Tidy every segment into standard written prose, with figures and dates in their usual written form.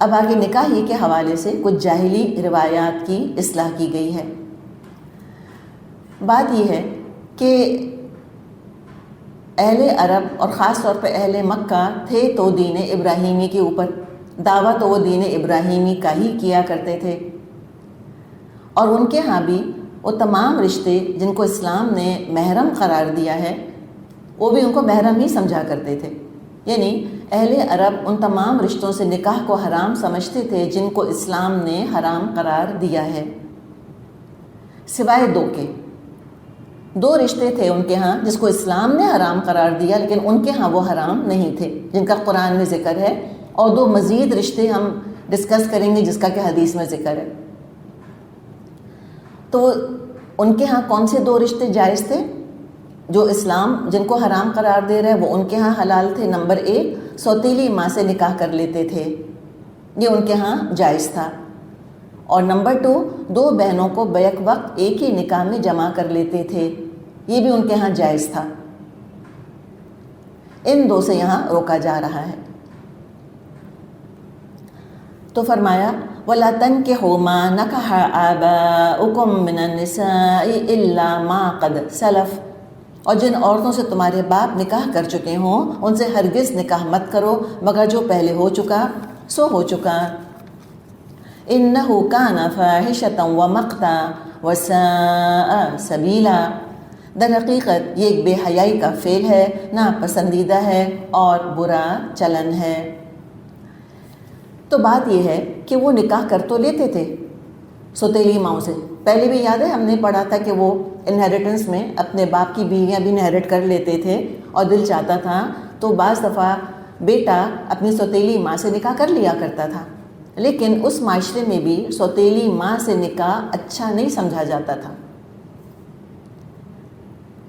اب آگے نکاح ہی کے حوالے سے کچھ جاہلی روایات کی اصلاح کی گئی ہے۔ بات یہ ہے کہ اہل عرب اور خاص طور پہ اہل مکہ تھے تو دین ابراہیمی کے اوپر، دعویٰ تو وہ دین ابراہیمی کا ہی کیا کرتے تھے، اور ان کے ہاں بھی وہ تمام رشتے جن کو اسلام نے محرم قرار دیا ہے وہ بھی ان کو محرم ہی سمجھا کرتے تھے۔ یعنی اہل عرب ان تمام رشتوں سے نکاح کو حرام سمجھتے تھے جن کو اسلام نے حرام قرار دیا ہے، سوائے دو رشتے تھے ان کے ہاں جس کو اسلام نے حرام قرار دیا لیکن ان کے ہاں وہ حرام نہیں تھے، جن کا قرآن میں ذکر ہے، اور 2 مزید رشتے ہم ڈسکس کریں گے جس کا کہ حدیث میں ذکر ہے۔ تو ان کے ہاں کون سے 2 رشتے جائز تھے جو اسلام جن کو حرام قرار دے رہا ہے وہ ان کے ہاں حلال تھے؟ نمبر 1، سوتیلی ماں سے نکاح کر لیتے تھے، یہ ان کے ہاں جائز تھا، اور نمبر 2، 2 بہنوں کو بیک وقت ایک ہی نکاح میں جمع کر لیتے تھے، یہ بھی ان کے ہاں جائز تھا۔ ان 2 سے یہاں روکا جا رہا ہے۔ تو فرمایا وَلَا تَنْكِحُوا مَا نَكَحَ آبَاؤُكُم مِّنَ النِّسَاءِ إِلَّا مَا قَدْ سَلَفَ، اور جن عورتوں سے تمہارے باپ نکاح کر چکے ہوں ان سے ہرگز نکاح مت کرو مگر جو پہلے ہو چکا سو ہو چکا۔ إِنَّهُ كَانَ فَاحِشَةً وَمَقْتًا وَسَاءَ سَبِيلًا، در حقیقت یہ ایک بے حیائی کا فعل ہے، ناپسندیدہ ہے اور برا چلن ہے۔ تو بات یہ ہے کہ وہ نکاح کر تو لیتے تھے سوتیلی ماؤں سے، پہلے بھی یاد ہے ہم نے پڑھا تھا کہ وہ انہیریٹنس میں اپنے باپ کی بیویاں بھی انہیریٹ کر لیتے تھے، اور دل چاہتا تھا تو بعض دفعہ بیٹا اپنی سوتیلی ماں سے نکاح کر لیا کرتا تھا، لیکن اس معاشرے میں بھی سوتیلی ماں سے نکاح اچھا نہیں سمجھا جاتا تھا،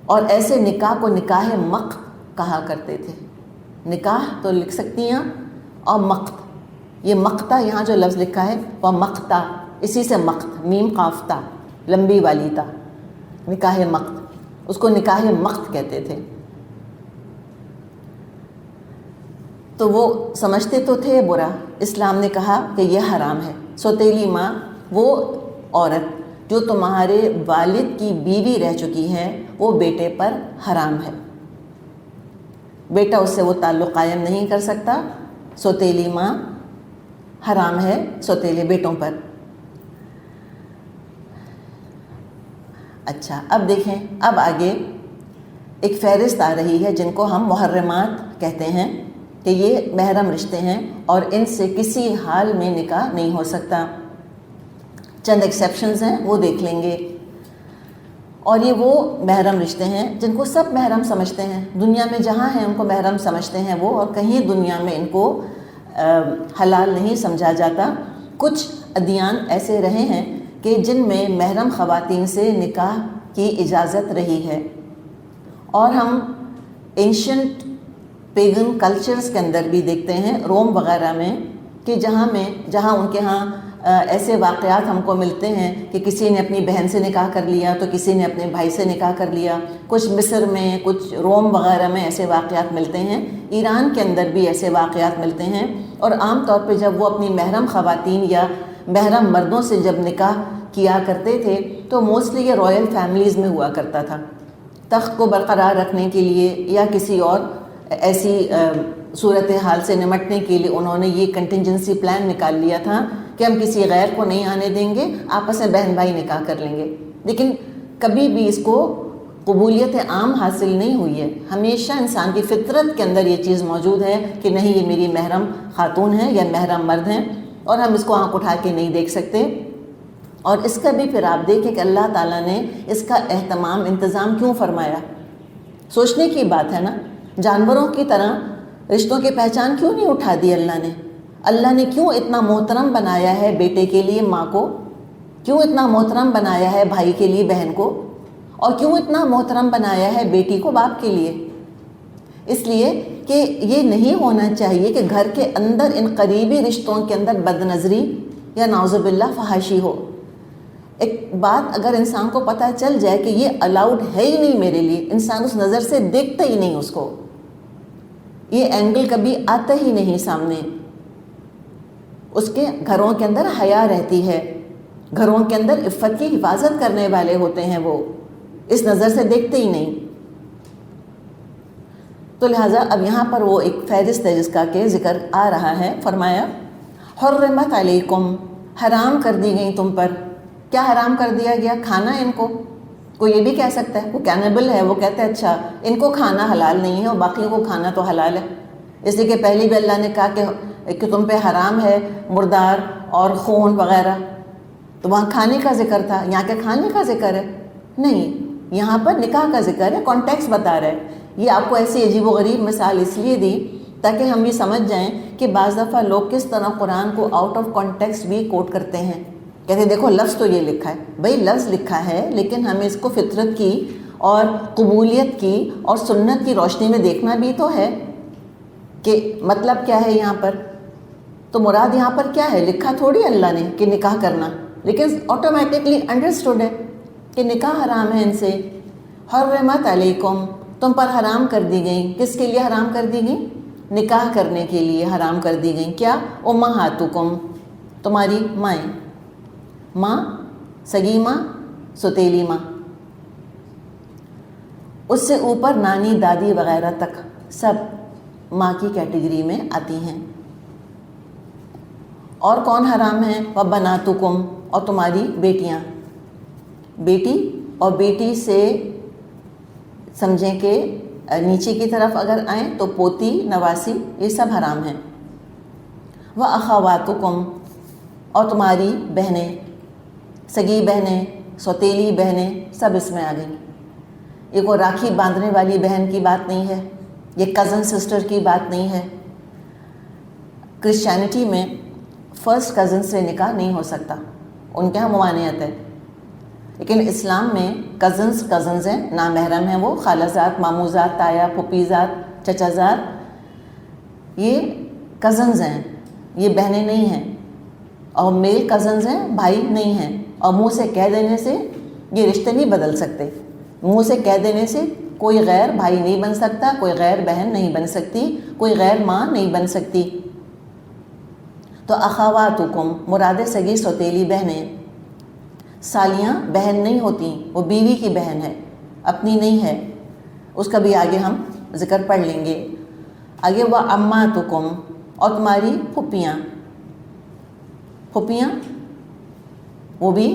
اور ایسے نکاح کو نکاح مقت کہا کرتے تھے۔ نکاح تو لکھ سکتی ہیں اور مقت، یہ مقتا یہاں جو لفظ لکھا ہے وہ مقتا، اسی سے مقت، میم قاف تا، لمبی والی تا، نکاح مقت، اس کو نکاح مقت کہتے تھے۔ تو وہ سمجھتے تو تھے برا، اسلام نے کہا کہ یہ حرام ہے۔ سوتیلی ماں وہ عورت جو تمہارے والد کی بیوی رہ چکی ہے وہ بیٹے پر حرام ہے، بیٹا اس سے وہ تعلق قائم نہیں کر سکتا، سوتیلی ماں حرام ہے سوتیلے بیٹوں پر۔ اچھا اب دیکھیں، اب آگے ایک فہرست آ رہی ہے جن کو ہم محرمات کہتے ہیں کہ یہ محرم رشتے ہیں اور ان سے کسی حال میں نکاح نہیں ہو سکتا۔ چند ایکسیپشنز ہیں وہ دیکھ لیں گے، اور یہ وہ محرم رشتے ہیں جن کو سب محرم سمجھتے ہیں، دنیا میں جہاں ہیں ان کو محرم سمجھتے ہیں وہ، اور کہیں دنیا میں ان کو حلال نہیں سمجھا جاتا۔ کچھ ادیان ایسے رہے ہیں کہ جن میں محرم خواتین سے نکاح کی اجازت رہی ہے، اور ہم اینشنٹ پیگن کلچرز کے اندر بھی دیکھتے ہیں، روم وغیرہ میں، کہ جہاں ان کے ہاں ایسے واقعات ہم کو ملتے ہیں کہ کسی نے اپنی بہن سے نکاح کر لیا تو کسی نے اپنے بھائی سے نکاح کر لیا، کچھ مصر میں، کچھ روم وغیرہ میں ایسے واقعات ملتے ہیں، ایران کے اندر بھی ایسے واقعات ملتے ہیں، اور عام طور پہ جب وہ اپنی محرم خواتین یا محرم مردوں سے جب نکاح کیا کرتے تھے تو موسٹلی یہ رائل فیملیز میں ہوا کرتا تھا، تخت کو برقرار رکھنے کے لیے یا کسی اور ایسی صورتحال سے نمٹنے کے لیے انہوں نے یہ کنٹینجنسی پلان نکال لیا تھا کہ ہم کسی غیر کو نہیں آنے دیں گے، آپس میں بہن بھائی نکاح کر لیں گے، لیکن کبھی بھی اس کو قبولیت عام حاصل نہیں ہوئی ہے۔ ہمیشہ انسان کی فطرت کے اندر یہ چیز موجود ہے کہ نہیں یہ میری محرم خاتون ہیں یا محرم مرد ہیں، اور ہم اس کو آنکھ اٹھا کے نہیں دیکھ سکتے۔ اور اس کا بھی پھر آپ دیکھیں کہ اللہ تعالیٰ نے اس کا اہتمام انتظام کیوں فرمایا، سوچنے کی بات ہے نا، جانوروں کی طرح رشتوں کی پہچان کیوں نہیں اٹھا دی اللہ نے کیوں اتنا محترم بنایا ہے بیٹے کے لیے ماں کو، کیوں اتنا محترم بنایا ہے بھائی کے لیے بہن کو، اور کیوں اتنا محترم بنایا ہے بیٹی کو باپ کے لیے؟ اس لیے کہ یہ نہیں ہونا چاہیے کہ گھر کے اندر ان قریبی رشتوں کے اندر بد نظری یا نعوذ باللہ فحاشی ہو۔ ایک بات اگر انسان کو پتہ چل جائے کہ یہ الاؤڈ ہے ہی نہیں میرے لیے، انسان اس نظر سے دیکھتا ہی نہیں، اس کو یہ اینگل کبھی آتا ہی نہیں سامنے، اس کے گھروں کے اندر حیا رہتی ہے، گھروں کے اندر عفت کی حفاظت کرنے والے ہوتے ہیں، وہ اس نظر سے دیکھتے ہی نہیں۔ تو لہٰذا اب یہاں پر وہ ایک فہرست ہے جس کا کہ ذکر آ رہا ہے۔ فرمایا حرمت علیکم، حرام کر دی گئی تم پر۔ کیا حرام کر دیا گیا؟ کھانا ان کو۔ کوئی یہ بھی کہہ سکتا ہے، وہ کینیبل ہے، وہ کہتا ہے اچھا ان کو کھانا حلال نہیں ہے اور باقیوں کو کھانا تو حلال ہے، اس لیے کہ پہلے بھی اللہ نے کہا کہ تم پہ حرام ہے مردار اور خون وغیرہ، تو وہاں کھانے کا ذکر تھا، یہاں کے کھانے کا ذکر ہے نہیں، یہاں پر نکاح کا ذکر ہے، کانٹیکس بتا رہا ہے۔ یہ آپ کو ایسی عجیب و غریب مثال اس لیے دی تاکہ ہم یہ سمجھ جائیں کہ بعض دفعہ لوگ کس طرح قرآن کو آؤٹ آف کانٹیکسٹ بھی کوٹ کرتے ہیں، کہتے ہیں دیکھو لفظ تو یہ لکھا ہے، بھئی لفظ لکھا ہے لیکن ہمیں اس کو فطرت کی اور قبولیت کی اور سنت کی روشنی میں دیکھنا بھی تو ہے کہ مطلب کیا ہے یہاں پر۔ تو مراد یہاں پر کیا ہے؟ لکھا تھوڑی اللہ نے کہ نکاح کرنا، لیکن آٹومیٹکلی انڈرسٹوڈ ہے کہ نکاح حرام ہے ان سے۔ حرمت علیکم، تم پر حرام کر دی گئی۔ کس کے لیے حرام کر دی گئی؟ نکاح کرنے کے لیے حرام کر دی گئی۔ کیا؟ امہاتکم، تمہاری مائیں، ماں، سگی ماں، ستیلی ماں، اس سے اوپر نانی دادی وغیرہ تک سب ماں کی کیٹیگری میں آتی ہیں۔ اور کون حرام ہیں؟ وبناتکم، اور تمہاری بیٹیاں، بیٹی اور بیٹی سے سمجھیں کہ نیچے کی طرف اگر آئیں تو پوتی نواسی، یہ سب حرام ہیں۔ واخواتکم، اور تمہاری بہنیں، سگی بہنیں، سوتیلی بہنیں، سب اس میں آ گئیں۔ یہ کوئی راکھی باندھنے والی بہن کی بات نہیں ہے، یہ کزن سسٹر کی بات نہیں ہے۔ کرسچینٹی میں فرسٹ کزن سے نکاح نہیں ہو سکتا، ان کے یہاں ممانعت ہے، لیکن اسلام میں کزنز ہیں، نامحرم ہیں، وہ خالہ زاد، ماموں زاد، تایا، پھوپھی زاد، چچا زاد، یہ کزنز ہیں، یہ بہنیں نہیں ہیں۔ اور میل کزنز ہیں، بھائی نہیں ہیں، اور منہ سے کہہ دینے سے یہ رشتے نہیں بدل سکتے، منہ سے کہہ دینے سے کوئی غیر بھائی نہیں بن سکتا، کوئی غیر بہن نہیں بن سکتی، کوئی غیر ماں نہیں بن سکتی۔ تو اخواتکم مراد سگی سوتیلی بہنیں، سالیاں بہن نہیں ہوتی، وہ بیوی کی بہن ہے، اپنی نہیں ہے، اس کا بھی آگے ہم ذکر پڑھ لیں گے۔ آگے وہ عماتکم، اور تمہاری پھپھیاں، پھپھیاں وہ بھی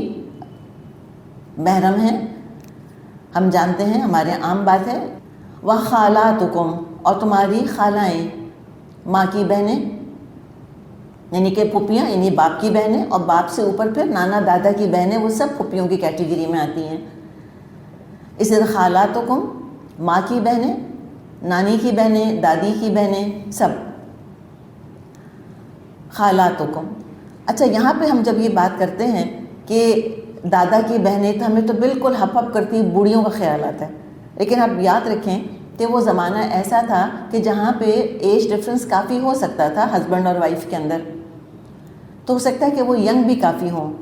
محرم ہیں، ہم جانتے ہیں، ہمارے عام بات ہے۔ وہ خالاتکم، اور تمہاری خالائیں، ماں کی بہنیں، یعنی کہ پھپھیاں یعنی باپ کی بہنیں، اور باپ سے اوپر پھر نانا دادا کی بہنیں، وہ سب پھپھیوں کی کیٹیگری میں آتی ہیں۔ اس طرح خالاتکم، ماں کی بہنیں، نانی کی بہنیں، دادی کی بہنیں، سب خالاتکم۔ اچھا یہاں پہ ہم جب یہ بات کرتے ہیں کہ دادا کی بہنیں، تو ہمیں تو بالکل ہپ ہپ کرتی بوڑھیوں کا خیال آتا ہے، لیکن آپ یاد رکھیں کہ وہ زمانہ ایسا تھا کہ جہاں پہ ایج ڈفرینس کافی ہو سکتا تھا ہسبینڈ اور وائف کے اندر، تو ہو سکتا ہے کہ وہ ینگ بھی کافی ہوں،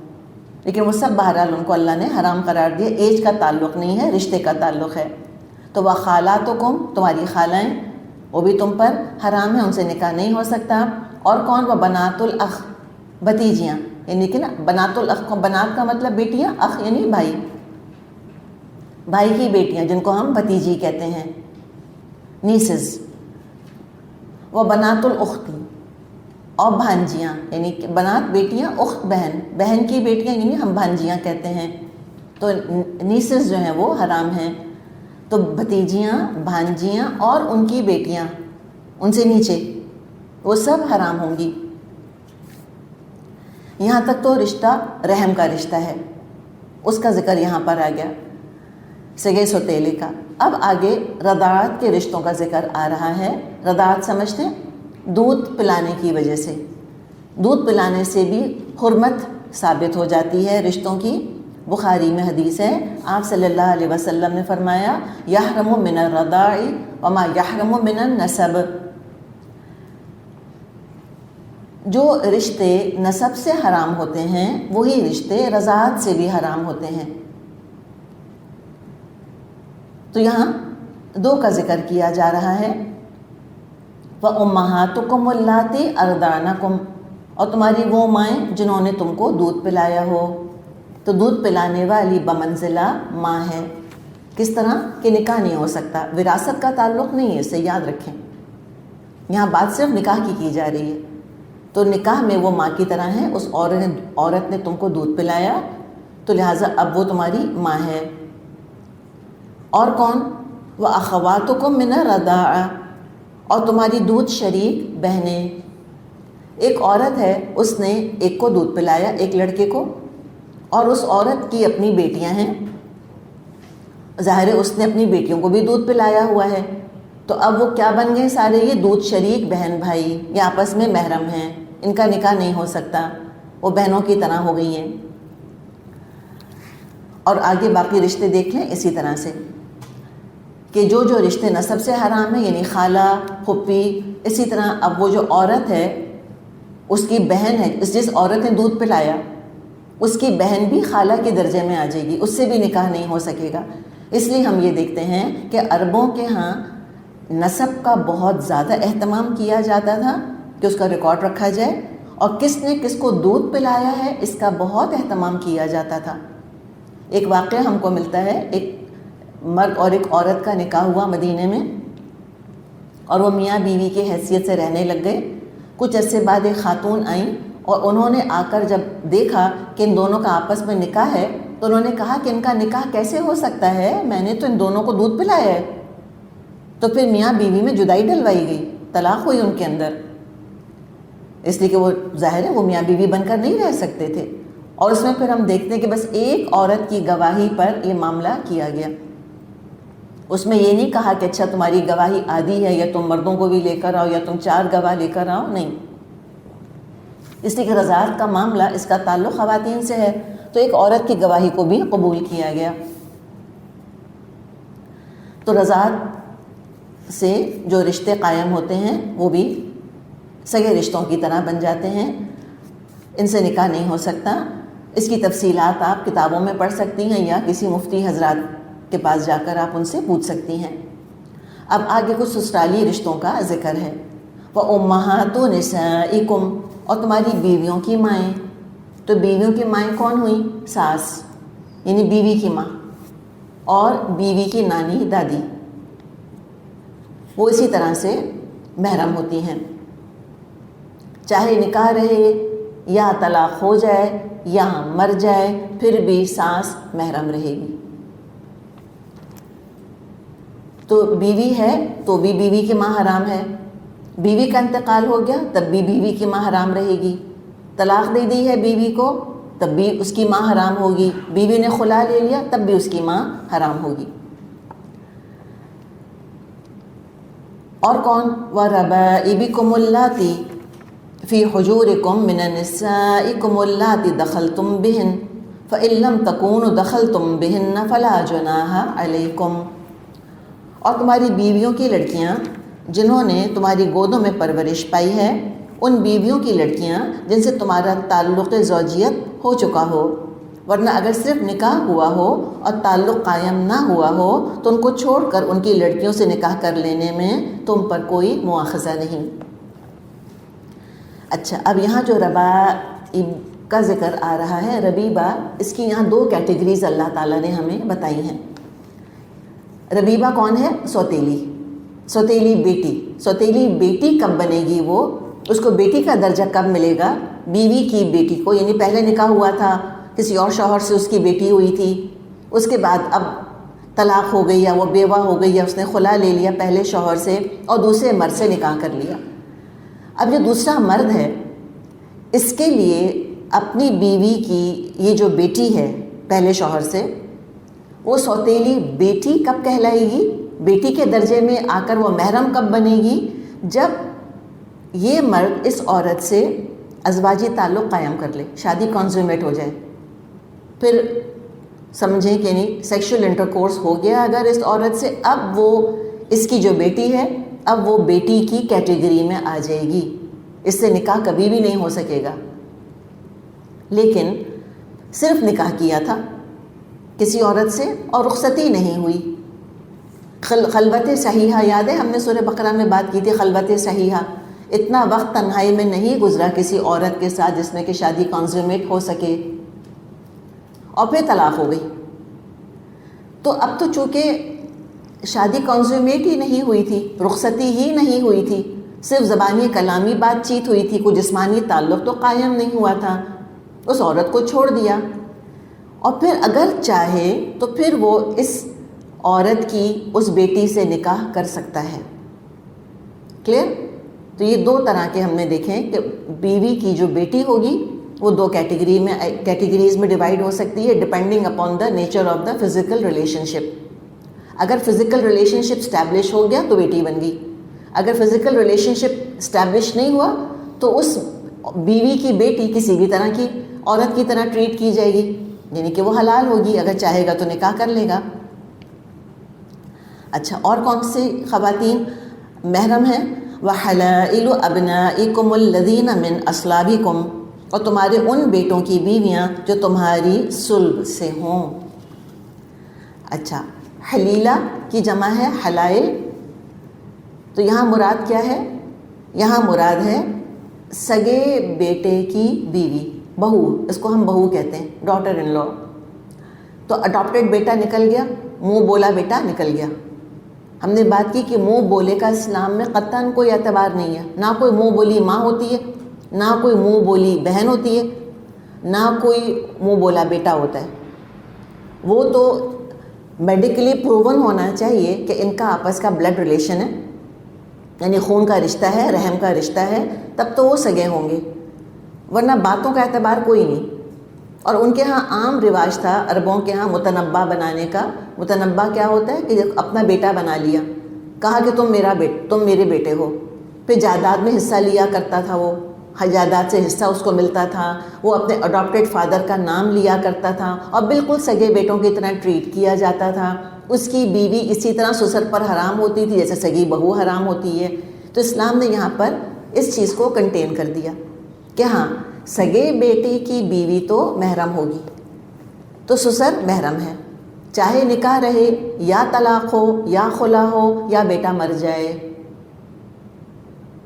لیکن وہ سب بہرحال ان کو اللہ نے حرام قرار دیا، ایج کا تعلق نہیں ہے، رشتے کا تعلق ہے۔ تو وہ خالاتکم، تمہاری خالائیں، وہ بھی تم پر حرام ہیں، ان سے نکاح نہیں ہو سکتا۔ اور کون؟ وہ بنات الاخ، بھتیجیاں، یعنی کہ نا بنات الاخ، بنات کا مطلب بیٹیاں، اخ یعنی بھائی، بھائی کی بیٹیاں جن کو ہم بھتیجی کہتے ہیں، نیسز۔ وہ بنات الاختی، اور بھانجیاں، یعنی کہ بنات بیٹیاں، اخت بہن، بہن کی بیٹیاں یعنی ہم بھانجیاں کہتے ہیں، تو نیسز جو ہیں وہ حرام ہیں۔ تو بھتیجیاں، بھانجیاں اور ان کی بیٹیاں، ان سے نیچے، وہ سب حرام ہوں گی۔ یہاں تک تو رشتہ رحم کا رشتہ ہے، اس کا ذکر یہاں پر آ گیا، سگے سوتیلے کا۔ اب آگے رضاعت کے رشتوں کا ذکر آ رہا ہے۔ رضاعت سمجھتے ہیں؟ دودھ پلانے کی وجہ سے، دودھ پلانے سے بھی حرمت ثابت ہو جاتی ہے رشتوں کی۔ بخاری میں حدیث ہے، آپ صلی اللہ علیہ وسلم نے فرمایا یحرم من الرضاع وما یحرم من النسب، جو رشتے نسب سے حرام ہوتے ہیں وہی رشتے رضاعت سے بھی حرام ہوتے ہیں۔ تو یہاں دو کا ذکر کیا جا رہا ہے، وَأُمَّهَاتُكُمُ اللَّاتِي أَرْضَعْنَكُمْ، اور تمہاری وہ مائیں جنہوں نے تم کو دودھ پلایا ہو. تو دودھ پلانے والی بمنزلہ ماں ہے. کس طرح کہ نکاح نہیں ہو سکتا، وراثت کا تعلق نہیں ہے، اسے یاد رکھیں. یہاں بات صرف نکاح کی جا رہی ہے. تو نکاح میں وہ ماں کی طرح ہے. اس عورت نے تم کو دودھ پلایا تو لہٰذا اب وہ تمہاری ماں ہے. اور کون؟ وَأَخَوَاتُكُم مِّنَ الرَّضَاعَةِ، اور تمہاری دودھ شریک بہنیں. ایک عورت ہے، اس نے ایک کو دودھ پلایا، ایک لڑکے کو، اور اس عورت کی اپنی بیٹیاں ہیں. ظاہر ہے اس نے اپنی بیٹیوں کو بھی دودھ پلایا ہوا ہے. تو اب وہ کیا بن گئے سارے؟ یہ دودھ شریک بہن بھائی، یہ آپس میں محرم ہیں، ان کا نکاح نہیں ہو سکتا، وہ بہنوں کی طرح ہو گئی ہیں. اور آگے باقی رشتے دیکھ لیں اسی طرح سے کہ جو رشتے نسب سے حرام ہیں، یعنی خالہ، پھپھی. اسی طرح اب وہ جو عورت ہے اس کی بہن ہے، جس عورت نے دودھ پلایا اس کی بہن بھی خالہ کے درجے میں آ جائے گی، اس سے بھی نکاح نہیں ہو سکے گا. اس لیے ہم یہ دیکھتے ہیں کہ عربوں کے ہاں نسب کا بہت زیادہ اہتمام کیا جاتا تھا کہ اس کا ریکارڈ رکھا جائے، اور کس نے کس کو دودھ پلایا ہے اس کا بہت اہتمام کیا جاتا تھا. ایک واقعہ ہم کو ملتا ہے، ایک مرد اور ایک عورت کا نکاح ہوا مدینے میں، اور وہ میاں بیوی کی حیثیت سے رہنے لگ گئے. کچھ عرصے بعد ایک خاتون آئیں اور انہوں نے آ کر جب دیکھا کہ ان دونوں کا آپس میں نکاح ہے تو انہوں نے کہا کہ ان کا نکاح کیسے ہو سکتا ہے، میں نے تو ان دونوں کو دودھ پلایا ہے. تو پھر میاں بیوی میں جدائی ڈلوائی گئی، طلاق ہوئی ان کے اندر، اس لیے کہ وہ ظاہر ہے وہ میاں بیوی بن کر نہیں رہ سکتے تھے. اور اس میں پھر ہم دیکھتے ہیں کہ بس ایک عورت کی گواہی پر یہ معاملہ کیا گیا. اس میں یہ نہیں کہا کہ اچھا تمہاری گواہی آدھی ہے یا تم مردوں کو بھی لے کر آؤ یا تم 4 گواہ لے کر آؤ، نہیں. اس لیے کہ رضاعت کا معاملہ، اس کا تعلق خواتین سے ہے، تو ایک عورت کی گواہی کو بھی قبول کیا گیا. تو رضاعت سے جو رشتے قائم ہوتے ہیں وہ بھی سگے رشتوں کی طرح بن جاتے ہیں، ان سے نکاح نہیں ہو سکتا. اس کی تفصیلات آپ کتابوں میں پڑھ سکتی ہیں یا کسی مفتی حضرات کے پاس جا کر آپ ان سے پوچھ سکتی ہیں. اب آگے کچھ سسرالی رشتوں کا ذکر ہے. وَأُمَّهَاتُ نِسَائِكُمْ، اور تمہاری بیویوں کی مائیں. تو بیویوں کی مائیں کون ہوئیں؟ ساس یعنی بیوی کی ماں، اور بیوی کی نانی دادی، وہ اسی طرح سے محرم ہوتی ہیں. چاہے نکاح رہے یا طلاق ہو جائے یا مر جائے پھر بھی ساس محرم رہے گی. تو بیوی ہے تو بھی بیوی کی ماں حرام ہے، بیوی کا انتقال ہو گیا تب بھی بیوی کی ماں حرام رہے گی، طلاق دے دی ہے بیوی کو تب بھی اس کی ماں حرام ہوگی، بیوی نے خلا لے لیا تب بھی اس کی ماں حرام ہوگی. اور کون؟ وَرَبَائِبِكُمُ اللَّاتِي فِي حُجُورِكُم مِّنَ النِّسَائِكُمُ اللَّاتِي دَخَلْتُم بِهِنَّ فَإِن لَّمْ تَكُونُوا دَخَلْتُم بِهِنَّ فَلَا جُنَاحَ عَلَيْكُمْ. اور تمہاری بیویوں کی لڑکیاں جنہوں نے تمہاری گودوں میں پرورش پائی ہے، ان بیویوں کی لڑکیاں جن سے تمہارا تعلق زوجیت ہو چکا ہو، ورنہ اگر صرف نکاح ہوا ہو اور تعلق قائم نہ ہوا ہو تو ان کو چھوڑ کر ان کی لڑکیوں سے نکاح کر لینے میں تم پر کوئی مواخذہ نہیں. اچھا، اب یہاں جو ربائب کا ذکر آ رہا ہے، ربیبہ، اس کی یہاں 2 کیٹیگریز اللہ تعالیٰ نے ہمیں بتائی ہیں. ربیبہ کون ہے؟ سوتیلی بیٹی. سوتیلی بیٹی کب بنے گی؟ وہ اس کو بیٹی کا درجہ کب ملے گا؟ بیوی کی بیٹی کو، یعنی پہلے نکاح ہوا تھا، کسی اور شوہر سے اس کی بیٹی ہوئی تھی، اس کے بعد اب طلاق ہو گئی یا وہ بیوہ ہو گئی یا اس نے خلا لے لیا پہلے شوہر سے اور دوسرے مرد سے نکاح کر لیا. اب جو دوسرا مرد ہے اس کے لیے اپنی بیوی کی یہ جو بیٹی ہے پہلے شوہر سے، وہ سوتیلی بیٹی کب کہلائے گی؟ بیٹی کے درجے میں آ کر وہ محرم کب بنے گی؟ جب یہ مرد اس عورت سے ازواجی تعلق قائم کر لے، شادی کنزیومیٹ ہو جائے. پھر سمجھیں کہ نہیں سیکشل انٹرکورس ہو گیا اگر اس عورت سے، اب وہ اس کی جو بیٹی ہے اب وہ بیٹی کی کیٹیگری میں آ جائے گی، اس سے نکاح کبھی بھی نہیں ہو سکے گا. لیکن صرف نکاح کیا تھا کسی عورت سے اور رخصتی نہیں ہوئی، خلوت صحیحہ، یاد ہے ہم نے سورہ بقرہ میں بات کی تھی خلوت صحیحہ، اتنا وقت تنہائی میں نہیں گزرا کسی عورت کے ساتھ جس میں کہ شادی کنزیومیٹ ہو سکے، اور پھر طلاق ہو گئی۔ تو اب تو چونکہ شادی کنزیومیٹ ہی نہیں ہوئی تھی، رخصتی ہی نہیں ہوئی تھی، صرف زبانی کلامی بات چیت ہوئی تھی، کوئی جسمانی تعلق تو قائم نہیں ہوا تھا، اس عورت کو چھوڑ دیا، اور پھر اگر چاہے تو پھر وہ اس عورت کی اس بیٹی سے نکاح کر سکتا ہے۔ کلیئر؟ تو یہ دو طرح کے ہم نے دیکھیں کہ بیوی کی جو بیٹی ہوگی وہ دو کیٹیگریز میں ڈیوائیڈ ہو سکتی ہے depending upon the nature of the physical relationship. اگر فزیکل ریلیشن شپ اسٹیبلش ہو گیا تو بیٹی بن گئی، اگر فزیکل ریلیشن شپ اسٹیبلش نہیں ہوا تو اس بیوی کی بیٹی کسی بھی طرح کی عورت کی طرح ٹریٹ کی جائے گی، یعنی کہ وہ حلال ہوگی، اگر چاہے گا تو نکاح کر لے گا۔ اچھا، اور کون سی خواتین محرم ہیں؟ وَحَلَائِلُ أَبْنَائِكُمُ الَّذِينَ مِنْ أَصْلَابِكُمْ، اور تمہارے ان بیٹوں کی بیویاں جو تمہاری صلب سے ہوں۔ اچھا، حلیلہ کی جمع ہے حلائل، تو یہاں مراد کیا ہے؟ یہاں مراد ہے سگے بیٹے کی بیوی، بہو، اس کو ہم بہو کہتے ہیں، ڈاٹر ان لا۔ تو اڈاپٹیڈ بیٹا نکل گیا، منہ بولا بیٹا نکل گیا۔ ہم نے بات کی کہ منہ بولے کا اسلام میں قطعاً کوئی اعتبار نہیں ہے، نہ کوئی منہ بولی ماں ہوتی ہے، نہ کوئی منہ بولی بہن ہوتی ہے، نہ کوئی منہ بولا بیٹا ہوتا ہے۔ وہ تو میڈیکلی پروون ہونا چاہیے کہ ان کا آپس کا بلڈ ریلیشن ہے، یعنی خون کا رشتہ ہے، رحم کا رشتہ ہے، تب تو وہ سگے ہوں گے، ورنہ باتوں کا اعتبار کوئی نہیں۔ اور ان کے ہاں عام رواج تھا عربوں کے ہاں متنبع بنانے کا۔ متنبع کیا ہوتا ہے کہ اپنا بیٹا بنا لیا، کہا کہ تم میرے بیٹے ہو، پھر جائیداد میں حصہ لیا کرتا تھا، وہ جائیداد سے حصہ اس کو ملتا تھا، وہ اپنے اڈاپٹیڈ فادر کا نام لیا کرتا تھا اور بالکل سگے بیٹوں کی طرح ٹریٹ کیا جاتا تھا۔ اس کی بیوی اسی طرح سسر پر حرام ہوتی تھی جیسے سگی بہو حرام ہوتی ہے۔ تو اسلام نے یہاں پر اس چیز کو کنٹین کر دیا کہ ہاں سگے بیٹے کی بیوی تو محرم ہوگی، تو سسر محرم ہے، چاہے نکاح رہے یا طلاق ہو یا خلا ہو یا بیٹا مر جائے،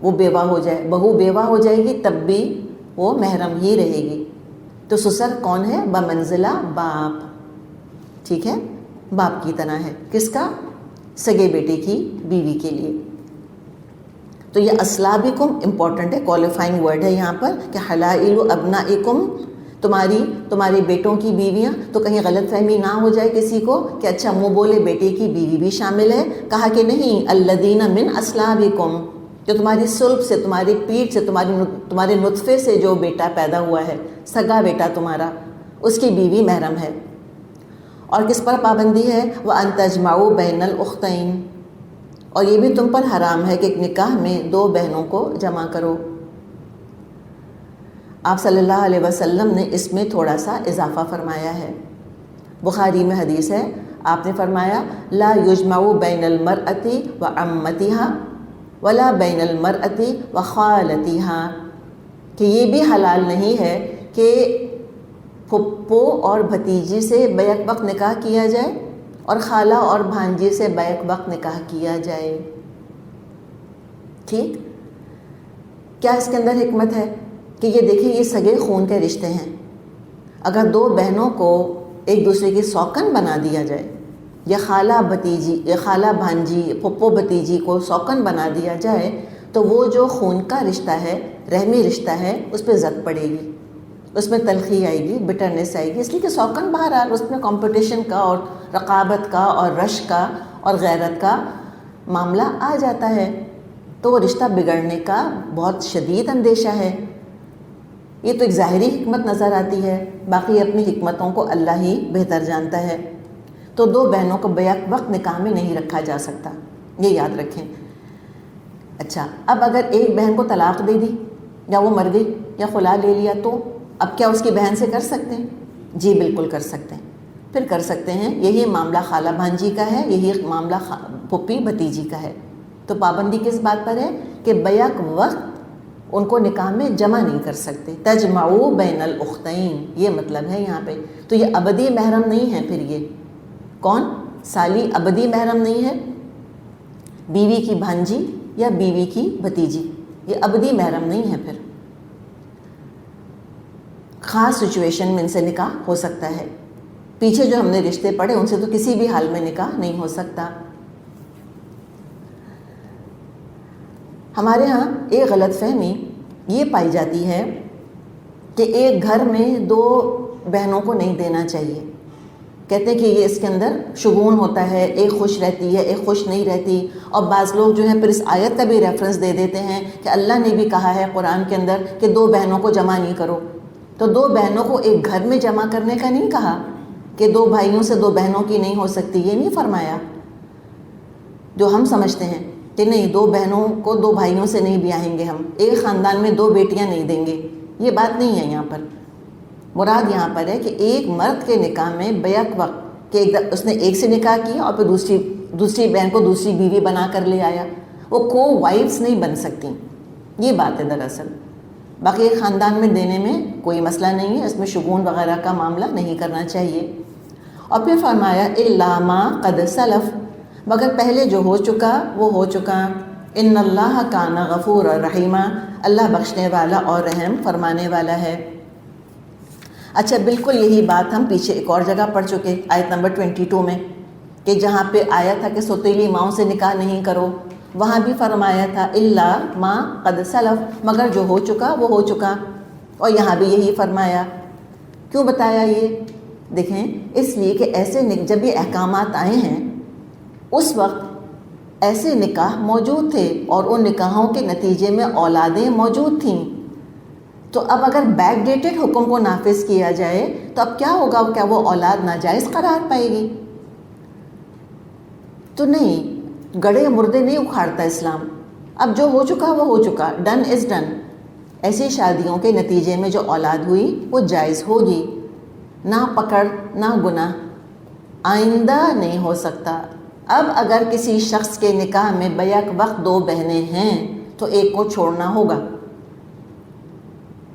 وہ بیوہ ہو جائے، بہو بیوہ ہو جائے گی تب بھی وہ محرم ہی رہے گی۔ تو سسر کون ہے؟ بمنزلہ باپ، ٹھیک ہے، باپ کی طرح ہے، کس کا؟ سگے بیٹے کی بیوی کے لیے۔ تو یہ اسلابکم امپورٹنٹ ہے، کوالیفائنگ ورڈ ہے یہاں پر کہ حلائل ابنائکم، تمہارے بیٹوں کی بیویاں۔ تو کہیں غلط فہمی نہ ہو جائے کسی کو کہ اچھا منہ بولے بیٹے کی بیوی بھی شامل ہے، کہا کہ نہیں، الذین من اسلابکم، جو تمہاری صلب سے، تمہاری پیٹھ سے، تمہارے نطفے سے جو بیٹا پیدا ہوا ہے، سگا بیٹا تمہارا، اس کی بیوی محرم ہے۔ اور کس پر پابندی ہے؟ وَأَن تَجْمَعُوا بَيْنَ الْأُخْتَيْنِ، اور یہ بھی تم پر حرام ہے کہ ایک نکاح میں دو بہنوں کو جمع کرو۔ آپ صلی اللہ علیہ وسلم نے اس میں تھوڑا سا اضافہ فرمایا ہے، بخاری میں حدیث ہے، آپ نے فرمایا لا یجمع بین المرأۃ وعمتها ولا بین المرأۃ وخالتها، کہ یہ بھی حلال نہیں ہے کہ پھپھو اور بھتیجی سے بیک وقت نکاح کیا جائے اور خالہ اور بھانجی سے بیک وقت نکاح کیا جائے۔ ٹھیک، کیا اس کے اندر حکمت ہے کہ یہ دیکھیں یہ سگے خون کے رشتے ہیں، اگر دو بہنوں کو ایک دوسرے کی سوکن بنا دیا جائے، یا خالہ بھانجی پھپھو بھتیجی کو سوکن بنا دیا جائے، تو وہ جو خون کا رشتہ ہے، رحمی رشتہ ہے، اس پہ زد پڑے گی، اس میں تلخی آئے گی، بٹرنس آئے گی، اس لیے کہ سوکن بہرحال اس میں کمپٹیشن کا اور رقابت کا اور رش کا اور غیرت کا معاملہ آ جاتا ہے، تو وہ رشتہ بگڑنے کا بہت شدید اندیشہ ہے۔ یہ تو ایک ظاہری حکمت نظر آتی ہے، باقی اپنی حکمتوں کو اللہ ہی بہتر جانتا ہے۔ تو دو بہنوں کو بیک وقت نکاح میں نہیں رکھا جا سکتا، یہ یاد رکھیں۔ اچھا، اب اگر ایک بہن کو طلاق دے دی یا وہ مر گئی یا خلا لے لیا، تو اب کیا اس کی بہن سے کر سکتے ہیں؟ جی بالکل کر سکتے ہیں، پھر کر سکتے ہیں۔ یہی معاملہ خالہ بھانجی کا ہے، یہی معاملہ پھپھی بھتیجی کا ہے۔ تو پابندی کس بات پر ہے کہ بیک وقت ان کو نکاح میں جمع نہیں کر سکتے۔ تجمعوا بین الاختین، یہ مطلب ہے یہاں پہ۔ تو یہ ابدی محرم نہیں ہے، پھر یہ کون؟ سالی ابدی محرم نہیں ہے، بیوی کی بھانجی یا بیوی کی بھتیجی، یہ ابدی محرم نہیں ہے. پھر خاص سچویشن میں ان سے نکاح ہو سکتا ہے. پیچھے جو ہم نے رشتے پڑھے ان سے تو کسی بھی حال میں نکاح نہیں ہو سکتا. ہمارے ہاں ایک غلط فہمی یہ پائی جاتی ہے کہ ایک گھر میں 2 بہنوں کو نہیں دینا چاہیے. کہتے ہیں کہ یہ اس کے اندر شگون ہوتا ہے، ایک خوش رہتی ہے ایک خوش نہیں رہتی. اور بعض لوگ جو ہیں پھر اس آیت کا بھی ریفرنس دے دیتے ہیں کہ اللہ نے بھی کہا ہے قرآن کے اندر کہ 2 بہنوں کو جمع نہیں کرو. تو 2 بہنوں کو ایک گھر میں جمع کرنے کا نہیں کہا کہ 2 بھائیوں سے 2 بہنوں کی نہیں ہو سکتی، یہ نہیں فرمایا. جو ہم سمجھتے ہیں کہ نہیں 2 بہنوں کو 2 بھائیوں سے نہیں بیاہیں گے، ہم ایک خاندان میں 2 بیٹیاں نہیں دیں گے، یہ بات نہیں ہے. یہاں پر مراد یہاں پر ہے کہ ایک مرد کے نکاح میں بیک وقت کہ اس نے ایک سے نکاح کیا اور پھر دوسری بہن کو دوسری بیوی بنا کر لے آیا، وہ کو وائفز نہیں بن سکتی. یہ بات ہے دراصل. باقی ایک خاندان میں دینے میں کوئی مسئلہ نہیں ہے، اس میں شگون وغیرہ کا معاملہ نہیں کرنا چاہیے. اور پھر فرمایا الا ما قد سلف، مگر پہلے جو ہو چکا وہ ہو چکا. ان اللہ کان غفور رحیما، اللہ بخشنے والا اور رحم فرمانے والا ہے. اچھا بالکل یہی بات ہم پیچھے ایک اور جگہ پڑھ چکے آیت نمبر 22 میں، کہ جہاں پہ آیا تھا کہ سوتیلی ماؤں سے نکاح نہیں کرو، وہاں بھی فرمایا تھا الا ما قد سلف، مگر جو ہو چکا وہ ہو چکا. اور یہاں بھی یہی فرمایا. کیوں بتایا یہ؟ دیکھیں اس لیے کہ ایسے جب یہ احکامات آئے ہیں اس وقت ایسے نکاح موجود تھے اور ان نکاحوں کے نتیجے میں اولادیں موجود تھیں. تو اب اگر بیک ڈیٹڈ حکم کو نافذ کیا جائے تو اب کیا ہوگا؟ کیا وہ اولاد ناجائز قرار پائے گی؟ تو نہیں، گڑے مردے نہیں اکھاڑتا اسلام. اب جو ہو چکا وہ ہو چکا، ڈن از ڈن. ایسی شادیوں کے نتیجے میں جو اولاد ہوئی وہ جائز ہوگی، نہ پکڑ نہ گناہ، آئندہ نہیں ہو سکتا. اب اگر کسی شخص کے نکاح میں بیک وقت 2 بہنیں ہیں تو ایک کو چھوڑنا ہوگا.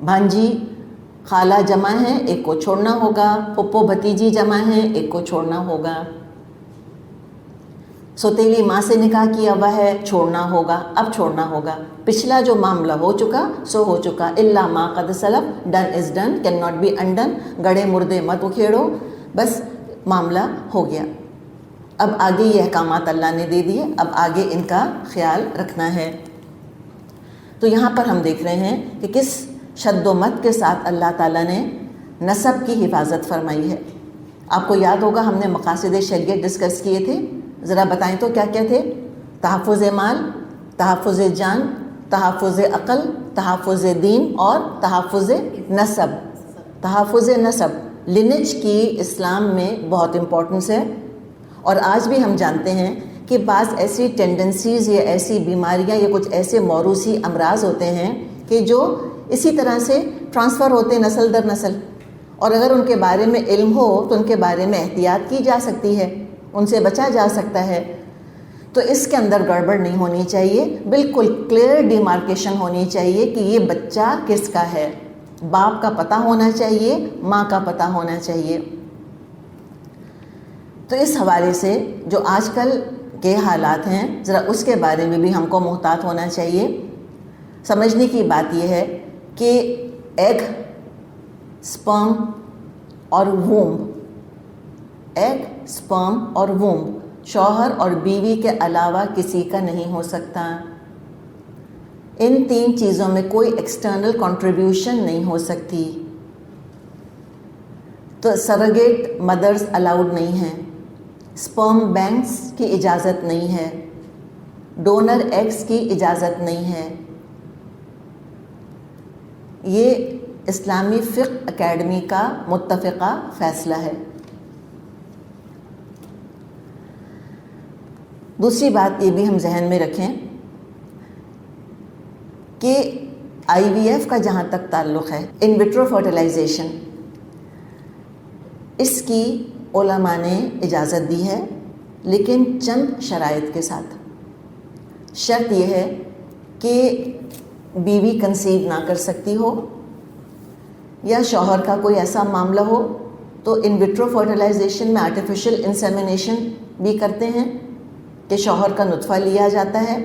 بھانجی خالہ جمع ہیں، ایک کو چھوڑنا ہوگا. پھپھو بھتیجی جمع ہیں، ایک کو چھوڑنا ہوگا. سوتیلی ماں سے نکاح کیا ہوا ہے، چھوڑنا ہوگا، اب چھوڑنا ہوگا. پچھلا جو معاملہ ہو چکا سو ہو چکا. الا ما قد سلف، done is done, can not be undone. گڑے مردے مت اکھیڑو، بس معاملہ ہو گیا. اب آگے یہ احکامات اللہ نے دے دیے، اب آگے ان کا خیال رکھنا ہے. تو یہاں پر ہم دیکھ رہے ہیں کہ کس شد و مت کے ساتھ اللہ تعالیٰ نے نسب کی حفاظت فرمائی ہے. آپ کو یاد ہوگا ہم نے مقاصد شریعت ڈسکس کیے تھے، ذرا بتائیں تو کیا کیا تھے؟ تحفظ مال، تحفظ جان، تحفظ عقل، تحفظ دین اور تحفظ نسب. تحفظ نسب لینج کی اسلام میں بہت امپورٹنس ہے. اور آج بھی ہم جانتے ہیں کہ بعض ایسی ٹینڈنسیز یا ایسی بیماریاں یا کچھ ایسے موروثی امراض ہوتے ہیں کہ جو اسی طرح سے ٹرانسفر ہوتے نسل در نسل، اور اگر ان کے بارے میں علم ہو تو ان کے بارے میں احتیاط کی جا سکتی ہے، ان سے بچا جا سکتا ہے. تو اس کے اندر گڑبڑ نہیں ہونی چاہیے، بالکل کلیئر ڈیمارکیشن ہونی چاہیے کہ یہ بچہ کس کا ہے. باپ کا پتہ ہونا چاہیے، ماں کا پتہ ہونا چاہیے. تو اس حوالے سے جو آج کل کے حالات ہیں ذرا اس کے بارے میں بھی ہم کو محتاط ہونا چاہیے. سمجھنے کی بات یہ ہے کہ ایگ، سپرم اور ووم، ایگ، سپرم اور ووم شوہر اور بیوی کے علاوہ کسی کا نہیں ہو سکتا. ان 3 چیزوں میں کوئی ایکسٹرنل کنٹریبیوشن نہیں ہو سکتی. تو سرگیٹ مدرز الاؤڈ نہیں ہیں، سپرم بینکس کی اجازت نہیں ہے، ڈونر ایگز کی اجازت نہیں ہے. یہ اسلامی فقہ اکیڈمی کا متفقہ فیصلہ ہے. دوسری بات یہ بھی ہم ذہن میں رکھیں کہ IVF کا جہاں تک تعلق ہے، ان وٹرو فرٹیلائزیشن، اس کی علماء نے اجازت دی ہے لیکن چند شرائط کے ساتھ. شرط یہ ہے کہ بیوی کنسیو نہ کر سکتی ہو یا شوہر کا کوئی ایسا معاملہ ہو. تو ان وٹرو فرٹیلائزیشن میں آرٹیفیشل انسیمینیشن بھی کرتے ہیں کہ شوہر کا نطفہ لیا جاتا ہے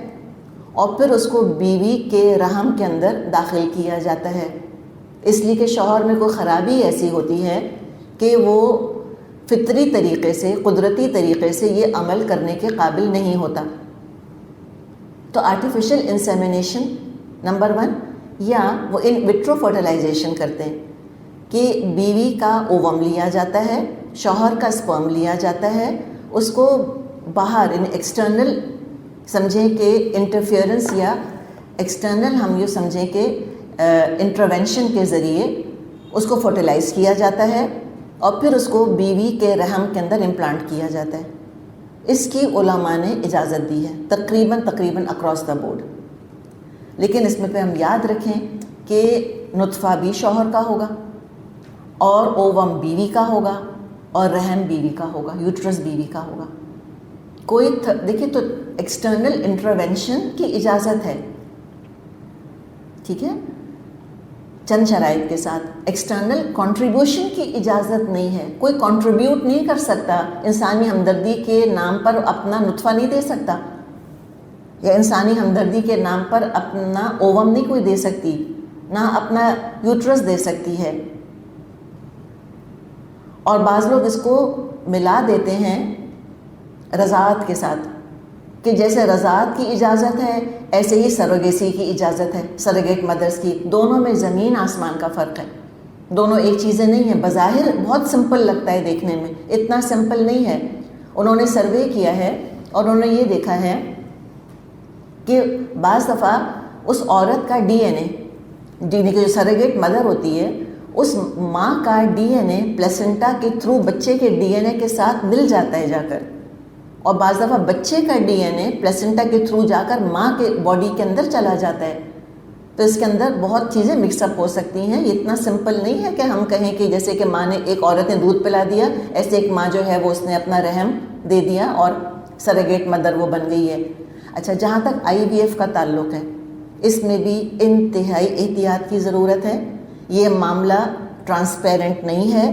اور پھر اس کو بیوی کے رحم کے اندر داخل کیا جاتا ہے، اس لیے کہ شوہر میں کوئی خرابی ایسی ہوتی ہے کہ وہ فطری طریقے سے، قدرتی طریقے سے یہ عمل کرنے کے قابل نہیں ہوتا۔ تو آرٹیفیشل انسیمینیشن نمبر 1، یا وہ ان وٹرو فرٹیلائزیشن کرتے ہیں کہ بیوی کا اووم لیا جاتا ہے، شوہر کا سپرم لیا جاتا ہے، اس کو باہر ایکسٹرنل سمجھیں کہ انٹرفیئرنس، یا ایکسٹرنل ہم یہ سمجھیں کہ انٹروینشن کے ذریعے اس کو فرٹیلائز کیا جاتا ہے اور پھر اس کو بیوی کے رحم کے اندر امپلانٹ کیا جاتا ہے۔ اس کی علماء نے اجازت دی ہے تقریباً اکراس دا بورڈ، لیکن اس میں پہ ہم یاد رکھیں کہ نطفہ بھی شوہر کا ہوگا اور اووم بیوی کا ہوگا اور رحم بیوی کا ہوگا، یوٹرس بیوی کا ہوگا۔ کوئی دیکھیں تو ایکسٹرنل انٹروینشن کی اجازت ہے، ٹھیک ہے، چند شرائط کے ساتھ۔ ایکسٹرنل کنٹریبیوشن کی اجازت نہیں ہے، کوئی کنٹریبیوٹ نہیں کر سکتا، انسانی ہمدردی کے نام پر اپنا نطفہ نہیں دے سکتا، یا انسانی ہمدردی کے نام پر اپنا اووم نہیں کوئی دے سکتی، نہ اپنا یوٹرس دے سکتی ہے۔ اور بعض لوگ اس کو ملا دیتے ہیں رضاعت کے ساتھ، کہ جیسے رضاعت کی اجازت ہے ایسے ہی سروگیسی کی اجازت ہے، سروگیٹ مدرس کی۔ دونوں میں زمین آسمان کا فرق ہے، دونوں ایک چیزیں نہیں ہیں۔ بظاہر بہت سمپل لگتا ہے دیکھنے میں، اتنا سمپل نہیں ہے۔ انہوں نے سروے کیا ہے اور انہوں نے یہ دیکھا ہے کہ بعض دفعہ اس عورت کا ڈی این اے، جن کی جو سروگیٹ مدر ہوتی ہے، اس ماں کا ڈی این اے پلیسنٹا کے تھرو بچے کے ڈی این اے کے ساتھ مل جاتا ہے جا کر، اور بعض دفعہ بچے کا ڈی این اے پلیسنٹا کے تھرو جا کر ماں کے باڈی کے اندر چلا جاتا ہے۔ تو اس کے اندر بہت چیزیں مکس اپ ہو سکتی ہیں، یہ اتنا سمپل نہیں ہے کہ ہم کہیں کہ جیسے کہ ماں نے، ایک عورت نے دودھ پلا دیا، ایسے ایک ماں جو ہے وہ اس نے اپنا رحم دے دیا اور سروگیٹ مدر وہ بن گئی ہے۔ اچھا، جہاں تک آئی وی ایف کا تعلق ہے، اس میں بھی انتہائی احتیاط کی ضرورت ہے۔ یہ معاملہ ٹرانسپیرنٹ نہیں ہے،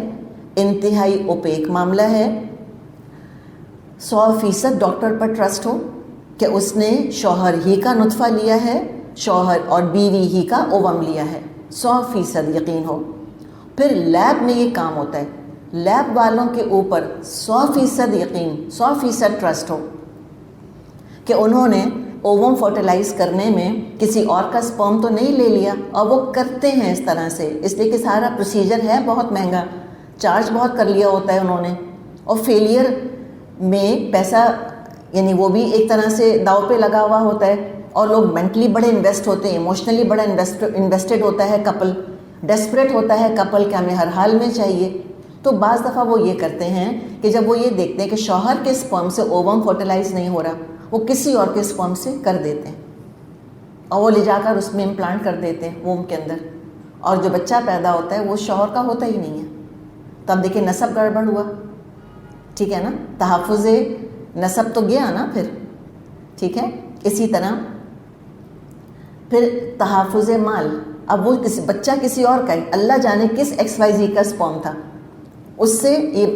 انتہائی اوپیک معاملہ ہے۔ 100% ڈاکٹر پر ٹرسٹ ہو کہ اس نے شوہر ہی کا نطفہ لیا ہے، شوہر اور بیوی ہی کا اووم لیا ہے، 100% یقین ہو۔ پھر لیب میں یہ کام ہوتا ہے، لیب والوں کے اوپر 100% یقین، 100% ٹرسٹ ہو کہ انہوں نے اووم فرٹیلائز کرنے میں کسی اور کا سپرم تو نہیں لے لیا، اور وہ کرتے ہیں اس طرح سے، اس لیے کہ سارا پروسیجر ہے بہت مہنگا، چارج بہت کر لیا ہوتا ہے انہوں نے، اور فیلئر میں پیسہ یعنی وہ بھی ایک طرح سے داؤ پہ لگا ہوا ہوتا ہے، اور لوگ مینٹلی بڑے انویسٹ ہوتے ہیں، ایموشنلی بڑا انویسٹڈ ہوتا ہے کپل، ڈیسپریٹ ہوتا ہے کپل کہ ہمیں ہر حال میں چاہیے۔ تو بعض دفعہ وہ یہ کرتے ہیں کہ جب وہ یہ دیکھتے ہیں کہ شوہر کے سپرم سے اووم فرٹیلائز نہیں ہو رہا، وہ کسی اور کے سپرم سے کر دیتے ہیں، اور وہ لے جا کر اس میں امپلانٹ کر دیتے ہیں ووم کے اندر، اور جو بچہ پیدا ہوتا ہے وہ شوہر کا ہوتا ہی نہیں ہے۔ تو اب دیکھیں نسب گڑبڑ ہوا، ٹھیک ہے نا، تحفظ نسب تو گیا نا پھر، ٹھیک ہے۔ اسی طرح پھر تحفظ مال، اب وہ بچہ کسی اور کا ہے، اللہ جانے کس ایکس وائی زی کا سپرم تھا، اس سے یہ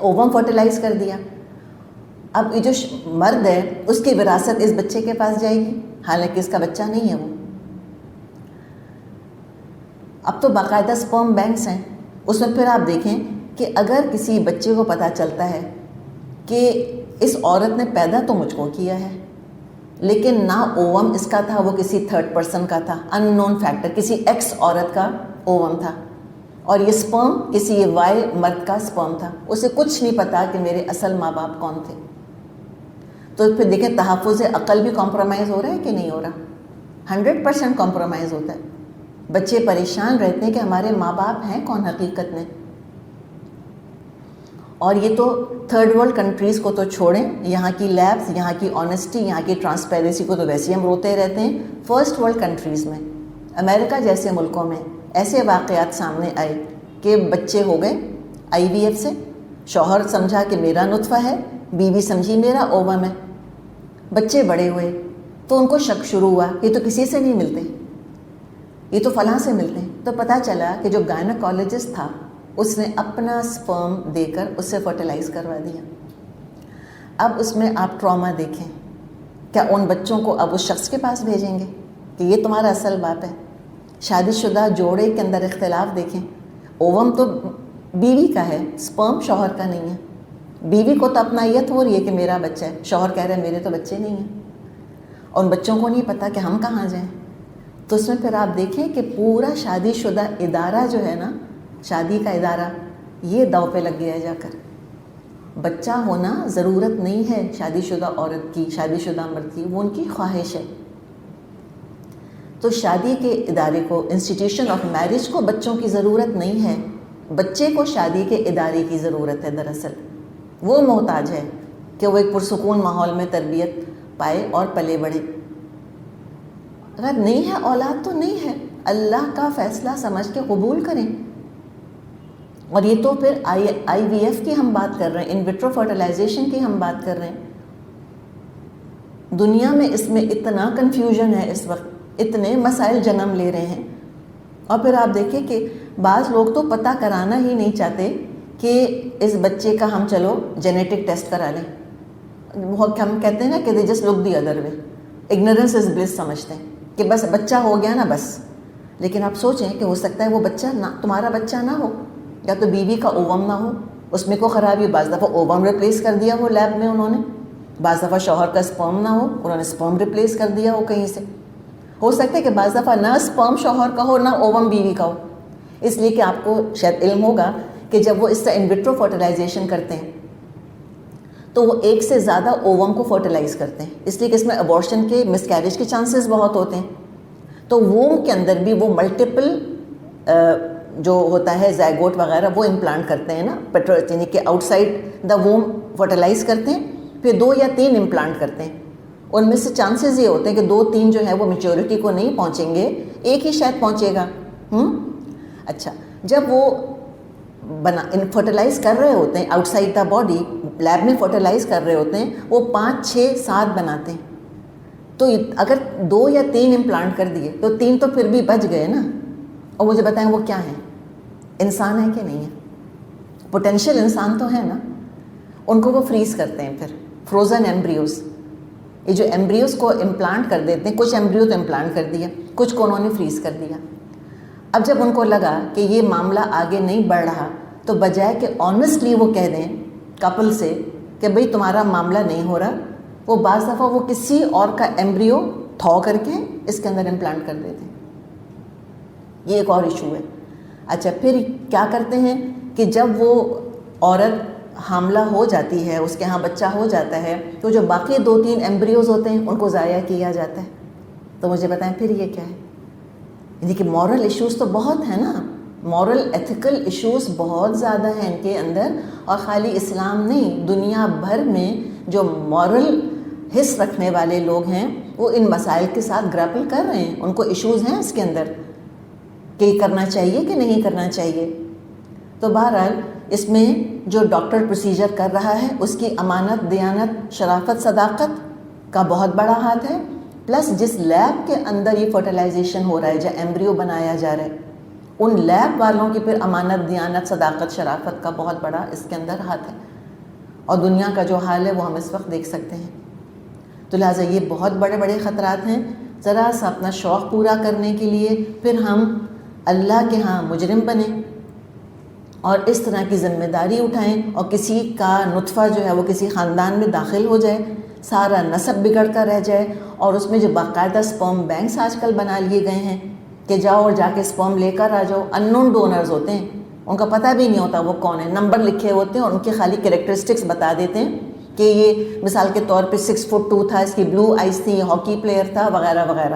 اووم فرٹیلائز کر دیا۔ اب یہ جو مرد ہے اس کی وراثت اس بچے کے پاس جائے گی، حالانکہ اس کا بچہ نہیں ہے وہ۔ اب تو باقاعدہ سپرم بینکس ہیں، اس میں پھر آپ دیکھیں کہ اگر کسی بچے کو پتہ چلتا ہے کہ اس عورت نے پیدا تو مجھ کو کیا ہے، لیکن نہ اووم اس کا تھا، وہ کسی تھرڈ پرسن کا تھا، ان نون فیکٹر، کسی ایکس عورت کا اووم تھا، اور یہ سپرم کسی وائی مرد کا سپرم تھا، اسے کچھ نہیں پتا کہ میرے اصل ماں باپ کون تھے۔ تو پھر دیکھیں تحفظ عقل بھی کمپرومائز ہو رہا ہے کہ نہیں ہو رہا؟ 100% کمپرومائز ہوتا ہے۔ بچے پریشان رہتے ہیں کہ ہمارے ماں باپ ہیں کون حقیقت میں۔ اور یہ تو تھرڈ ورلڈ کنٹریز کو تو چھوڑیں، یہاں کی لیبس، یہاں کی آنیسٹی، یہاں کی ٹرانسپیرنسی کو تو ویسے ہم روتے رہتے ہیں۔ فرسٹ ورلڈ کنٹریز میں، امریکہ جیسے ملکوں میں ایسے واقعات سامنے آئے کہ بچے ہو گئے آئی وی ایف سے، شوہر سمجھا کہ میرا نطفہ ہے، بیوی سمجھی میرا اووم ہے، بچے بڑے ہوئے تو ان کو شک شروع ہوا، یہ تو کسی سے نہیں ملتے، یہ تو فلاں سے ملتے ہیں۔ تو پتہ چلا کہ جو گائنیکالوجسٹ تھا اس نے اپنا سپرم دے کر اس سے فرٹیلائز کروا دیا۔ اب اس میں آپ ٹراما دیکھیں، کیا ان بچوں کو اب اس شخص کے پاس بھیجیں گے کہ یہ تمہارا اصل باپ ہے؟ شادی شدہ جوڑے کے اندر اختلاف دیکھیں، اووم تو بیوی کا ہے، سپرم شوہر کا نہیں ہے. بیوی کو تو اپنائیت ہو رہی ہے کہ میرا بچہ ہے، شوہر کہہ رہے ہیں میرے تو بچے نہیں ہیں، اور ان بچوں کو نہیں پتہ کہ ہم کہاں جائیں. تو اس میں پھر آپ دیکھیں کہ پورا شادی شدہ ادارہ جو ہے نا، شادی کا ادارہ، یہ داؤ پہ لگ گیا ہے جا کر. بچہ ہونا ضرورت نہیں ہے شادی شدہ عورت کی، شادی شدہ مرد کی، وہ ان کی خواہش ہے. تو شادی کے ادارے کو، انسٹیٹیوشن آف میرج کو بچوں کی ضرورت نہیں ہے، بچے کو شادی کے ادارے کی ضرورت ہے. دراصل وہ محتاج ہے کہ وہ ایک پرسکون ماحول میں تربیت پائے اور پلے بڑھے. اگر نہیں ہے اولاد تو نہیں ہے، اللہ کا فیصلہ سمجھ کے قبول کریں. اور یہ تو پھر آئی وی ایف کی ہم بات کر رہے ہیں، ان وٹرو فرٹیلائزیشن کی ہم بات کر رہے ہیں. دنیا میں اس میں اتنا کنفیوژن ہے اس وقت، اتنے مسائل جنم لے رہے ہیں. اور پھر آپ دیکھیں کہ بعض لوگ تو پتہ کرانا ہی نہیں چاہتے کہ اس بچے کا ہم چلو جینیٹک ٹیسٹ کرا لیں. ہم کہتے ہیں نا کہ they just look the other way, ignorance is bliss سمجھتے ہیں کہ بس بچہ ہو گیا نا بس. لیکن آپ سوچیں کہ ہو سکتا ہے وہ بچہ نہ، تمہارا بچہ نہ ہو، یا تو بیوی کا اووم نہ ہو، اس میں کوئی خرابی. بعض دفعہ اووم ریپلیس کر دیا ہو لیب میں انہوں نے، بعض دفعہ شوہر کا سپرم نہ ہو، انہوں نے سپرم ریپلیس کر دیا ہو کہیں سے. ہو سکتا ہے کہ بعض دفعہ نہ سپرم شوہر کا ہو، نہ اووم بیوی کا ہو. اس لیے کہ آپ کو شاید علم ہوگا کہ جب وہ اس طرح ان وٹرو فرٹیلائزیشن کرتے ہیں تو وہ ایک سے زیادہ اووم کو فرٹیلائز کرتے ہیں، اس لیے کہ اس میں ابورشن کے، مس کیریج کے چانسز بہت ہوتے ہیں. تو ووم کے اندر بھی وہ ملٹیپل جو ہوتا ہے زائگوٹ وغیرہ وہ امپلانٹ کرتے ہیں نا، یعنی کہ آؤٹ سائڈ دا ووم فرٹیلائز کرتے ہیں، پھر 2 یا 3 امپلانٹ کرتے ہیں. ان میں سے چانسز یہ ہوتے ہیں کہ 2-3 جو ہے وہ میچورٹی کو نہیں پہنچیں گے، ایک ہی شاید پہنچے گا. اچھا، جب وہ فرٹیلائز کر رہے ہوتے ہیں out side the body, lab میں فرٹیلائز کر رہے ہوتے ہیں، وہ 5 6 7 بناتے ہیں. تو اگر 2 یا 3 امپلانٹ کر دیے تو 3 تو پھر بھی بچ گئے نا. اور مجھے بتائیں وہ کیا ہیں؟ انسان ہے کہ نہیں ہے؟ پوٹینشیل انسان تو ہے نا. ان کو وہ فریز کرتے ہیں، پھر فروزن ایمبریوز. یہ جو ایمبریوز کو امپلانٹ کر دیتے ہیں، کچھ ایمبریو تو امپلانٹ کر دیا، کچھ کو انہوں نے فریز کر دیا. اب جب ان کو لگا کہ یہ معاملہ آگے نہیں بڑھ رہا تو بجائے کہ آنیسٹلی وہ کہہ دیں کپل سے کہ بھئی تمہارا معاملہ نہیں ہو رہا، وہ بعض دفعہ وہ کسی اور کا ایمبریو تھو کر کے اس کے اندر امپلانٹ کر دیتے ہیں. یہ ایک اور ایشو ہے. اچھا، پھر کیا کرتے ہیں کہ جب وہ عورت حاملہ ہو جاتی ہے، اس کے ہاں بچہ ہو جاتا ہے، تو جو باقی 2-3 ایمبریوز ہوتے ہیں ان کو ضائع کیا جاتا ہے. تو مجھے بتائیں پھر یہ کیا ہے؟ یعنی کہ مورل ایشوز تو بہت ہیں نا، مورل ایتھیکل ایشوز بہت زیادہ ہیں ان کے اندر. اور خالی اسلام نہیں، دنیا بھر میں جو مورل حص رکھنے والے لوگ ہیں وہ ان مسائل کے ساتھ گریپل کر رہے ہیں. ان کو ایشوز ہیں اس کے اندر کہ یہ کرنا چاہیے کہ نہیں کرنا چاہیے. تو بہرحال اس میں جو ڈاکٹر پروسیجر کر رہا ہے اس کی امانت، دیانت، شرافت، صداقت کا بہت بڑا ہاتھ ہے. پلس جس لیب کے اندر یہ فرٹیلائزیشن ہو رہا ہے، جو ایمبریو بنایا جا رہا ہے، ان لیب والوں کی پھر امانت، دیانت، صداقت، شرافت کا بہت بڑا اس کے اندر ہاتھ ہے. اور دنیا کا جو حال ہے وہ ہم اس وقت دیکھ سکتے ہیں. تو لہٰذا یہ بہت بڑے بڑے خطرات ہیں. ذرا سا اپنا شوق پورا کرنے کے لیے پھر ہم اللہ کے ہاں مجرم بنیں اور اس طرح کی ذمہ داری اٹھائیں، اور کسی کا نطفہ جو ہے وہ کسی خاندان میں داخل ہو جائے، سارا نسب بگڑ کر رہ جائے. اور اس میں جو باقاعدہ سپرم بینکس آج کل بنا لیے گئے ہیں کہ جاؤ اور جا کے سپرم لے کر آ جاؤ. ان نون ڈونرز ہوتے ہیں، ان کا پتہ بھی نہیں ہوتا وہ کون ہے، نمبر لکھے ہوتے ہیں اور ان کی خالی کریکٹرسٹکس بتا دیتے ہیں کہ یہ مثال کے طور پہ 6 فٹ 2 تھا، اس کی بلو آئز تھی، ہاکی پلیئر تھا، وغیرہ وغیرہ.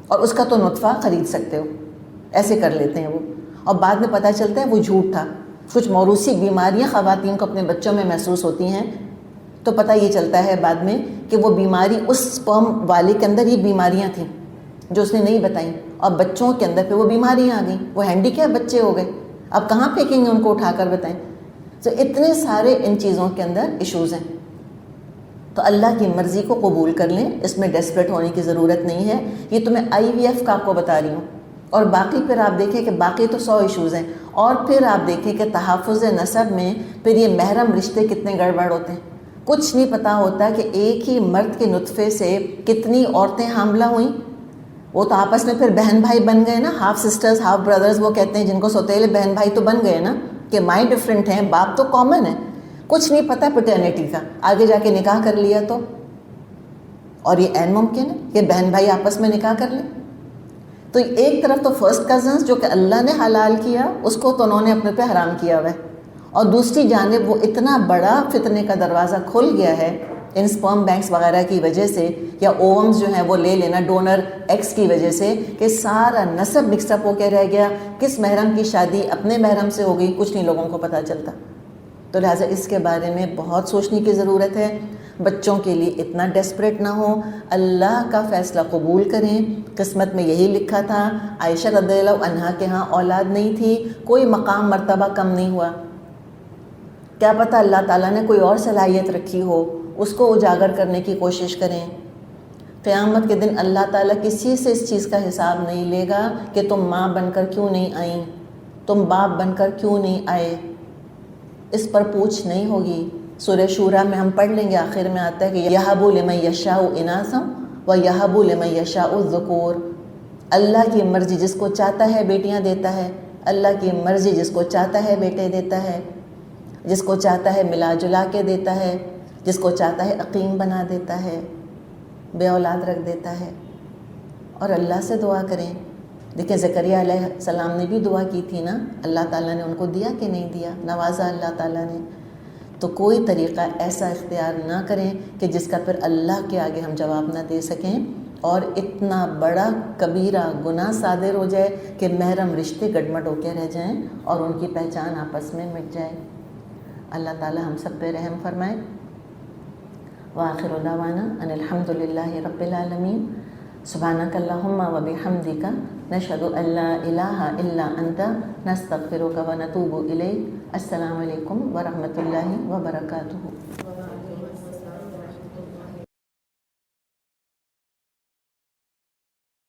اور اس کا تو نطفہ خرید سکتے ہو، ایسے کر لیتے ہیں وہ. اور بعد میں پتہ چلتا ہے وہ جھوٹ تھا. کچھ موروثی بیماریاں خواتین کو اپنے بچوں میں محسوس ہوتی ہیں تو پتہ یہ چلتا ہے بعد میں کہ وہ بیماری اس سپرم والے کے اندر یہ بیماریاں تھیں جو اس نے نہیں بتائیں، اور بچوں کے اندر پہ وہ بیماریاں آ گئیں، وہ ہینڈی کیپ بچے ہو گئے. اب کہاں پھینکیں گے ان کو اٹھا کر بتائیں. تو اتنے سارے ان چیزوں کے اندر ایشوز ہیں. تو اللہ کی مرضی کو قبول کر لیں، اس میں ڈیسپریٹ ہونے کی ضرورت نہیں ہے. یہ تو میں IVF کا آپ کو بتا رہی ہوں. اور باقی پھر آپ دیکھیں کہ باقی تو 100 ایشوز ہیں. اور پھر آپ دیکھیں کہ تحفظ نسب میں پھر یہ محرم رشتے کتنے گڑبڑ ہوتے ہیں. کچھ نہیں پتہ ہوتا کہ ایک ہی مرد کے نطفے سے کتنی عورتیں حاملہ ہوئیں. وہ تو آپس میں پھر بہن بھائی بن گئے نا, ہاف سسٹرز ہاف بردرز وہ کہتے ہیں, جن کو سوتیلے بہن بھائی تو بن گئے نا, کہ مائیں ڈفرینٹ ہیں, باپ تو کامن ہے. کچھ نہیں پتہ پیٹرنٹی کا, آگے جا کے نکاح کر لیا تو, اور یہ عین ممکن ہے کہ بہن بھائی آپس میں نکاح کر لیں. تو ایک طرف تو فرسٹ کزنس جو کہ اللہ نے حلال کیا, اس کو تو انہوں نے اپنے پہ حرام کیا ہوا ہے, اور دوسری جانب وہ اتنا بڑا فتنے کا دروازہ کھل گیا ہے ان سپرم بینکس وغیرہ کی وجہ سے, یا اوومز جو ہیں وہ لے لینا ڈونر ایکس کی وجہ سے, کہ سارا نسب مکس اپ ہو کے رہ گیا. کس محرم کی شادی اپنے محرم سے ہو گئی, کچھ نہیں لوگوں کو پتہ چلتا. تو لہٰذا اس کے بارے میں بہت سوچنے کی ضرورت ہے. بچوں کے لیے اتنا ڈیسپریٹ نہ ہو, اللہ کا فیصلہ قبول کریں. قسمت میں یہی لکھا تھا. عائشہ رضی اللہ عنہا کے ہاں اولاد نہیں تھی, کوئی مقام مرتبہ کم نہیں ہوا. کیا پتہ اللہ تعالیٰ نے کوئی اور صلاحیت رکھی ہو, اس کو اجاگر کرنے کی کوشش کریں. قیامت کے دن اللہ تعالیٰ کسی سے اس چیز کا حساب نہیں لے گا کہ تم ماں بن کر کیوں نہیں آئیں, تم باپ بن کر کیوں نہیں آئے. اس پر پوچھ نہیں ہوگی. سورہ شورا میں ہم پڑھ لیں گے, آخر میں آتا ہے کہ یَہَبُ لِمَن یَشَاءُ إِنَاثًا وَیَہَبُ لِمَن یَشَاءُ الذُّکُورَ. اللہ کی مرضی جس کو چاہتا ہے بیٹیاں دیتا ہے, اللہ کی مرضی جس کو چاہتا ہے بیٹے دیتا ہے, جس کو چاہتا ہے ملا جلا کے دیتا ہے, جس کو چاہتا ہے عقیم بنا دیتا ہے, بے اولاد رکھ دیتا ہے. اور اللہ سے دعا کریں. دیکھیں زکریا علیہ السلام نے بھی دعا کی تھی نا, اللہ تعالیٰ نے ان کو دیا کہ نہیں دیا, نوازا اللہ تعالیٰ نے. تو کوئی طریقہ ایسا اختیار نہ کریں کہ جس کا پھر اللہ کے آگے ہم جواب نہ دے سکیں, اور اتنا بڑا کبیرہ گناہ صادر ہو جائے کہ محرم رشتے گڈمڈ ہو کے رہ جائیں اور ان کی پہچان آپس میں مٹ جائے. اللہ تعالیٰ ہم سب پہ رحم فرمائے. وآخر دعوانا ان الحمد للہ رب العالمین. سبحانک اللہم و بحمدک نشہد ان لا الہ الا انت نستغفرک و نتوب الیک. السلام علیکم ورحمۃ اللہ وبرکاتہ.